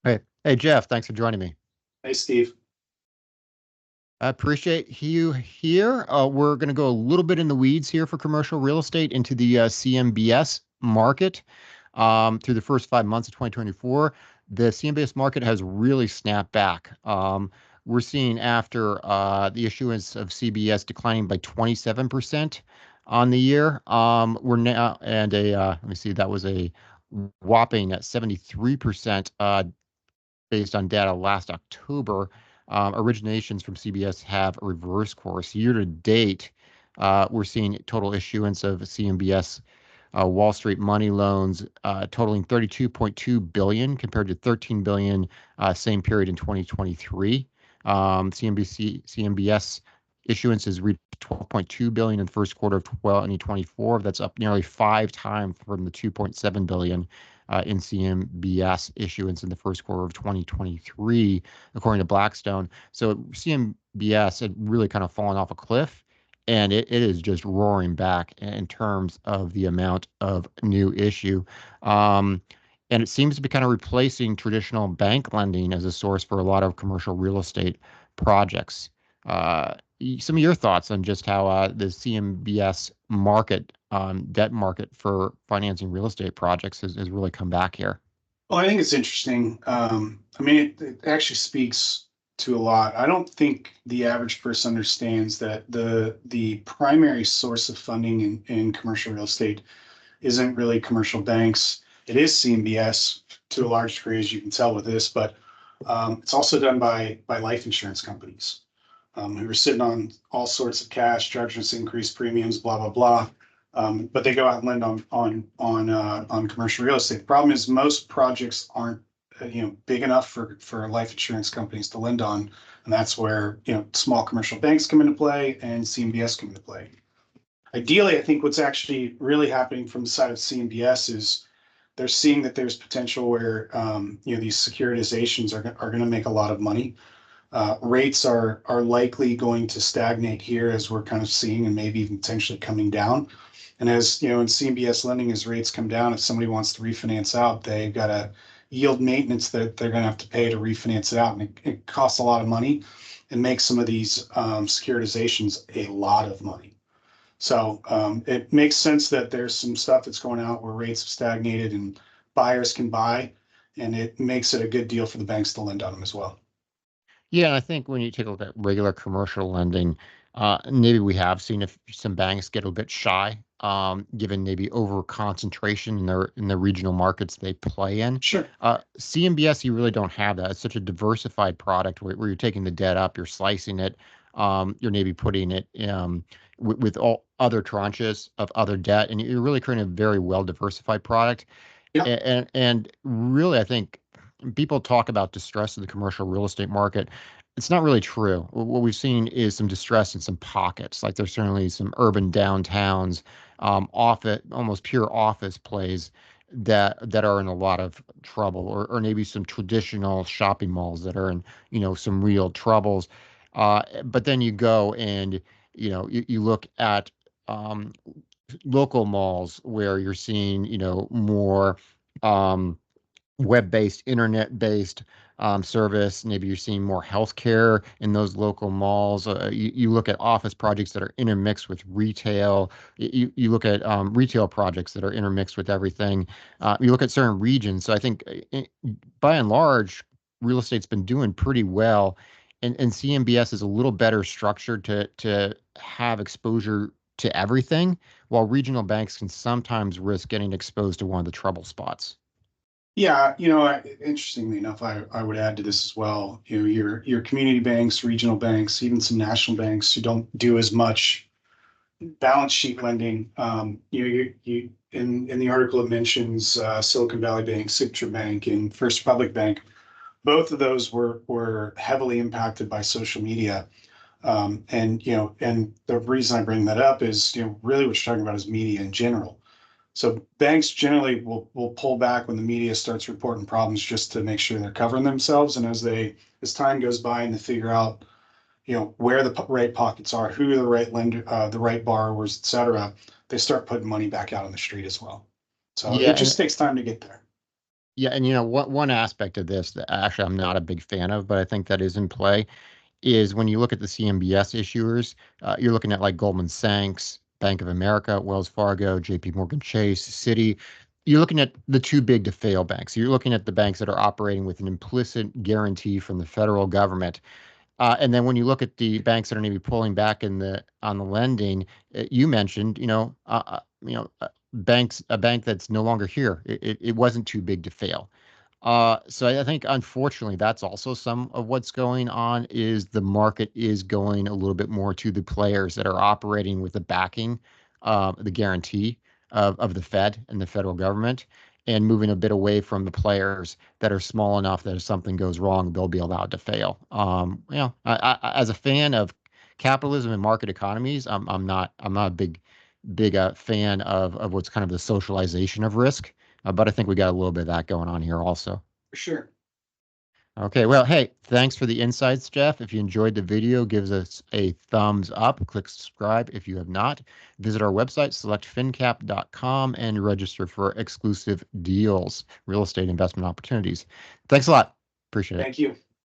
Hey, Jeff, thanks for joining me. Hey, Steve. I appreciate you here. We're going to go a little bit in the weeds here for commercial real estate into the CMBS market. Through the first 5 months of 2024, the CMBS market has really snapped back. We're seeing after the issuance of CBS declining by 27% on the year. We're now, and let me see, that was a whopping 73% based on data last October. Originations from CBS have a reverse course. Year to date, we're seeing total issuance of CMBS Wall Street money loans totaling 32.2 billion compared to 13 billion same period in 2023. CMBS issuance has reached 12.2 billion in the first quarter of 2024. That's up nearly 5 times from the 2.7 billion in CMBS issuance in the first quarter of 2023, according to Blackstone. So CMBS had really kind of fallen off a cliff, and it is just roaring back in terms of the amount of new issue. And it seems to be kind of replacing traditional bank lending as a source for a lot of commercial real estate projects. Some of your thoughts on just how the CMBS market, debt market for financing real estate projects has really come back here. Well, I think it's interesting. I mean, it actually speaks to a lot. I don't think the average person understands that the primary source of funding in commercial real estate isn't really commercial banks. It is CMBS to a large degree, as you can tell with this, but it's also done by life insurance companies who are sitting on all sorts of cash, charging us increased premiums, blah blah blah. But they go out and lend on commercial real estate. The problem is most projects aren't big enough for life insurance companies to lend on, and that's where small commercial banks come into play and CMBS come into play. Ideally, I think what's actually really happening from the side of CMBS is they're seeing that there's potential where these securitizations are going to make a lot of money. Rates are likely going to stagnate here as we're kind of seeing, and maybe even potentially coming down. And as you know, in CMBS lending, as rates come down, if somebody wants to refinance out, they've got a yield maintenance that they're going to have to pay to refinance it out, and it costs a lot of money and makes some of these securitizations a lot of money. So it makes sense that there's some stuff that's going out where rates have stagnated and buyers can buy, and it makes it a good deal for the banks to lend on them as well. Yeah, and I think when you take a look at regular commercial lending, maybe we have seen if some banks get a bit shy, given maybe over concentration in the regional markets they play in. Sure. CMBS, you really don't have that. It's such a diversified product where you're taking the debt up, you're slicing it, you're maybe putting it with all other tranches of other debt, and you're really creating a very well diversified product. Yeah. And really, I think people talk about distress in the commercial real estate market. It's not really true. What we've seen is some distress in some pockets. Like there's certainly some urban downtowns, office, almost pure office plays that are in a lot of trouble, or maybe some traditional shopping malls that are in, some real troubles. But then you go and, you look at um, local malls where you're seeing, more. Web-based, internet-based service. Maybe you're seeing more healthcare in those local malls. You look at office projects that are intermixed with retail. You look at retail projects that are intermixed with everything. You look at certain regions. So I think, by and large, real estate's been doing pretty well, and CMBS is a little better structured to have exposure to everything, while regional banks can sometimes risk getting exposed to one of the trouble spots. Yeah, interestingly enough, I would add to this as well. Your community banks, regional banks, even some national banks who don't do as much balance sheet lending. In the article it mentions Silicon Valley Bank, Signature Bank, and First Republic Bank. Both of those were heavily impacted by social media. And the reason I bring that up is, really what you're talking about is media in general. So banks generally will pull back when the media starts reporting problems just to make sure they're covering themselves. And as time goes by and they figure out, where the right pockets are, who are the right lender, the right borrowers, et cetera, they start putting money back out on the street as well. So Yeah, it just takes time to get there. Yeah, and one aspect of this that actually I'm not a big fan of, but I think that is in play is when you look at the CMBS issuers, you're looking at like Goldman Sachs, Bank of America, Wells Fargo, JP Morgan Chase, Citi. You're looking at the too big to fail banks. You're looking at the banks that are operating with an implicit guarantee from the federal government. And then when you look at the banks that are maybe pulling back in the on the lending, you mentioned, banks, a bank that's no longer here. It wasn't too big to fail. So I think unfortunately that's also some of what's going on is the market is going a little bit more to the players that are operating with the backing, the guarantee of the Fed and the federal government, and moving a bit away from the players that are small enough that if something goes wrong, they'll be allowed to fail. As a fan of capitalism and market economies, I'm not a big fan of what's kind of the socialization of risk. But I think we got a little bit of that going on here also. For sure. Okay, well, hey, thanks for the insights, Jeff. If you enjoyed the video, give us a thumbs up. Click subscribe if you have not. Visit our website, selectfincap.com, and register for exclusive deals, real estate investment opportunities. Thanks a lot. Appreciate it. Thank you.